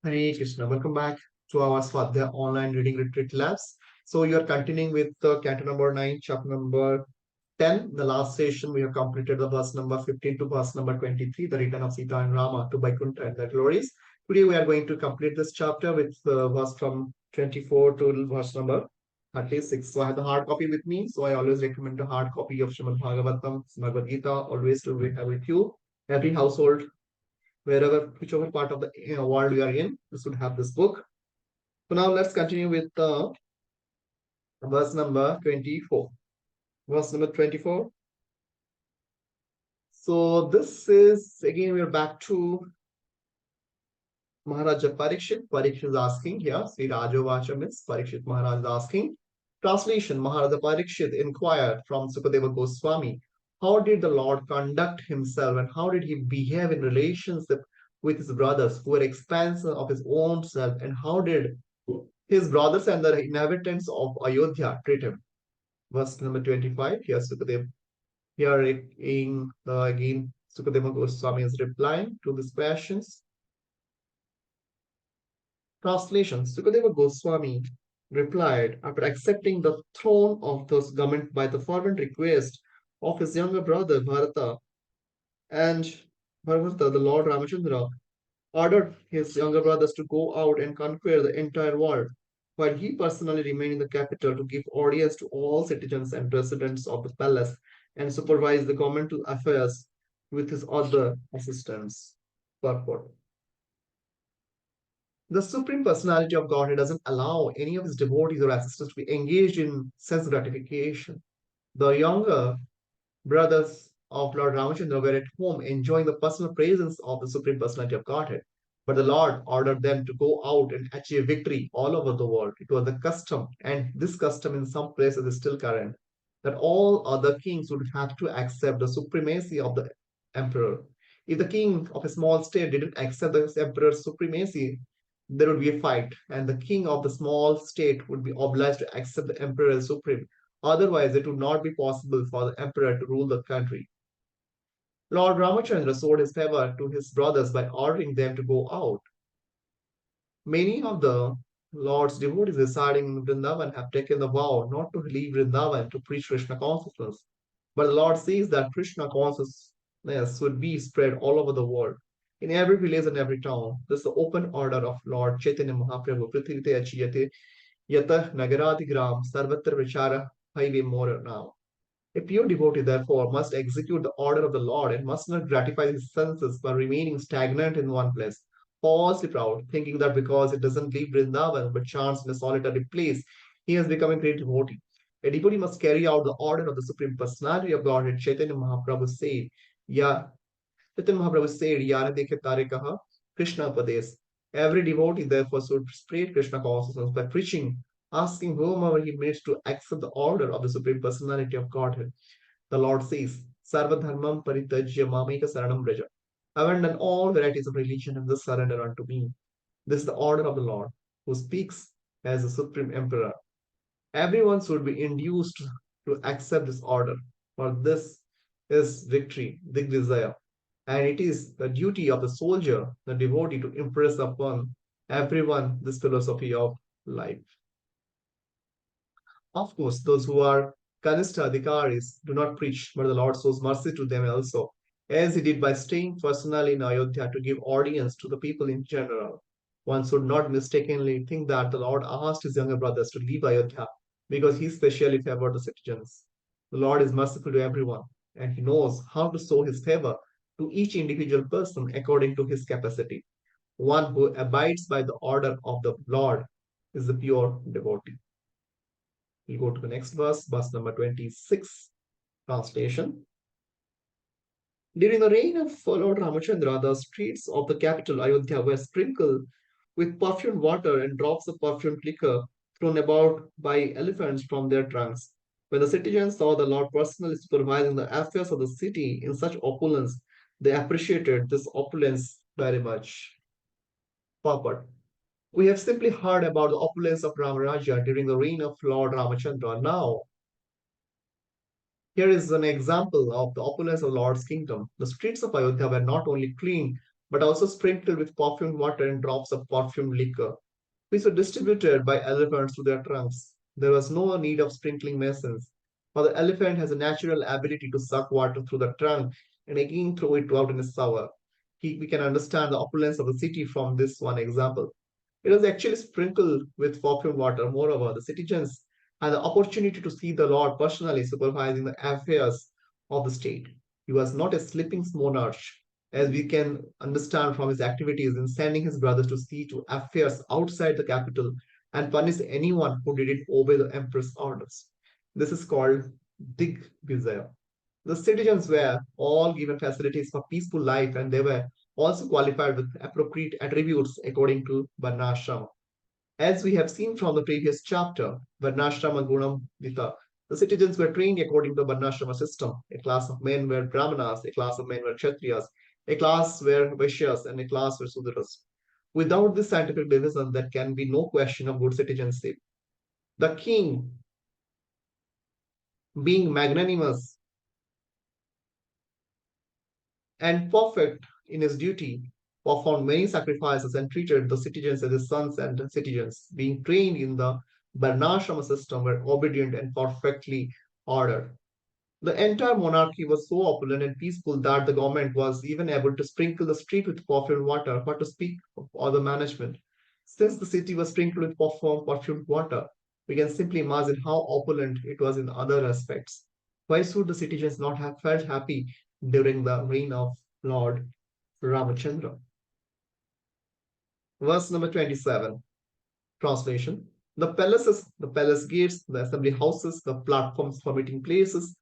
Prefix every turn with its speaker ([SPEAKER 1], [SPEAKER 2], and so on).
[SPEAKER 1] Hare Krishna. Welcome back to our Swadhyaya online reading retreat labs. So you are continuing with canto number 9, chapter number 10. The last session we have completed the verse number 15 to verse number 23, the return of Sita and Rama to Vaikuntha and their glories. Today we are going to complete this chapter with verse from 24 to verse number 36. So I have the hard copy with me. So I always recommend the hard copy of Srimad Bhagavatam, Bhagavad Gita, always to have with you. Every household, whichever part of the world we are in, we should have this book. So now let's continue with verse number 24. Verse number 24. So this is again we're back to Maharaja Parikshit. Parikshit is asking here. Sri Rajavacha means Parikshit Maharaj is asking. Translation: Maharaja Parikshit inquired from Sukadeva Goswami, how did the Lord conduct himself and how did he behave in relationship with his brothers who were expansion of his own self, and how did his brothers and the inhabitants of Ayodhya treat him? Verse number 25. Here Sukadeva, here again Sukadeva Goswami is replying to these questions. Translation: Sukadeva Goswami replied after accepting the throne of the government by the fervent request of his younger brother Bharata, and Bharata, the Lord Ramachandra, ordered his younger brothers to go out and conquer the entire world, while he personally remained in the capital to give audience to all citizens and residents of the palace and supervise the governmental affairs with his other assistants. Purport: the Supreme Personality of Godhead doesn't allow any of his devotees or assistants to be engaged in sense gratification. The younger brothers of Lord Ramachandra were at home enjoying the personal presence of the Supreme Personality of Godhead. But the Lord ordered them to go out and achieve victory all over the world. It was the custom, and this custom in some places is still current, that all other kings would have to accept the supremacy of the emperor. If the king of a small state didn't accept the emperor's supremacy, there would be a fight, and the king of the small state would be obliged to accept the emperor as supreme. Otherwise, it would not be possible for the emperor to rule the country. Lord Ramachandra showed his favor to his brothers by ordering them to go out. Many of the Lord's devotees residing in Vrindavan have taken the vow not to leave Vrindavan to preach Krishna consciousness. But the Lord says that Krishna consciousness would be spread all over the world, in every village and every town. This is the open order of Lord Chaitanya Mahaprabhu. Prithvite achiyate yatah nagaradigram sarvatra vichara highway more now. A pure devotee, therefore, must execute the order of the Lord and must not gratify his senses by remaining stagnant in one place, falsely proud, thinking that because it doesn't leave Vrindavan but chants in a solitary place, he has become a great devotee. A devotee must carry out the order of the Supreme Personality of Godhead. Ya, Chaitanya Mahaprabhu said, Yana dekhe tare kaha, Krishna Pades. Every devotee therefore should spread Krishna consciousness by preaching, asking whomever he meets to accept the order of the Supreme Personality of Godhead. The Lord says, Sarva dharmam paritajya mameka saranam braja. Abandon all varieties of religion and just surrender unto me. This is the order of the Lord, who speaks as the Supreme Emperor. Everyone should be induced to accept this order, for this is victory, Digvijaya, and it is the duty of the soldier, the devotee, to impress upon everyone this philosophy of life. Of course, those who are Kanishta Adhikaris do not preach, but the Lord shows mercy to them also, as he did by staying personally in Ayodhya to give audience to the people in general. One should not mistakenly think that the Lord asked his younger brothers to leave Ayodhya because he specially favored the citizens. The Lord is merciful to everyone, and he knows how to show his favor to each individual person according to his capacity. One who abides by the order of the Lord is the pure devotee. We'll go to the next verse, verse number 26, translation. During the reign of Lord Ramachandra, the streets of the capital Ayodhya were sprinkled with perfumed water and drops of perfumed liquor thrown about by elephants from their trunks. When the citizens saw the Lord personally supervising the affairs of the city in such opulence, they appreciated this opulence very much. Purport: we have simply heard about the opulence of Ramaraja during the reign of Lord Ramachandra. Now, here is an example of the opulence of Lord's kingdom. The streets of Ayodhya were not only clean but also sprinkled with perfumed water and drops of perfumed liquor, which were distributed by elephants to their trunks. There was no need of sprinkling masons, for the elephant has a natural ability to suck water through the trunk and again throw it out in a shower. We can understand the opulence of the city from this one example. It was actually sprinkled with perfumed water. Moreover, the citizens had the opportunity to see the Lord personally supervising the affairs of the state. He was not a sleeping monarch, as we can understand from his activities in sending his brothers to see to affairs outside the capital and punish anyone who didn't obey the emperor's orders. This is called Digvijaya. The citizens were all given facilities for peaceful life and they were also qualified with appropriate attributes according to Varnashrama. As we have seen from the previous chapter, Varnashrama Gunam Vita, the citizens were trained according to the Varnashrama system. A class of men were Brahmanas, a class of men were Kshatriyas, a class were Vaishyas, and a class were Sudras. Without this scientific division, there can be no question of good citizenship. The king, being magnanimous and perfect in his duty, performed many sacrifices and treated the citizens as his sons and citizens, being trained in the Varnashrama system, were obedient and perfectly ordered. The entire monarchy was so opulent and peaceful that the government was even able to sprinkle the street with perfumed water, but to speak of other management. Since the city was sprinkled with perfumed water, we can simply imagine how opulent it was in other aspects. Why should the citizens not have felt happy during the reign of Lord Ramachandra? Verse number 27, translation. The palaces, the palace gates, the assembly houses, the platforms for meeting places,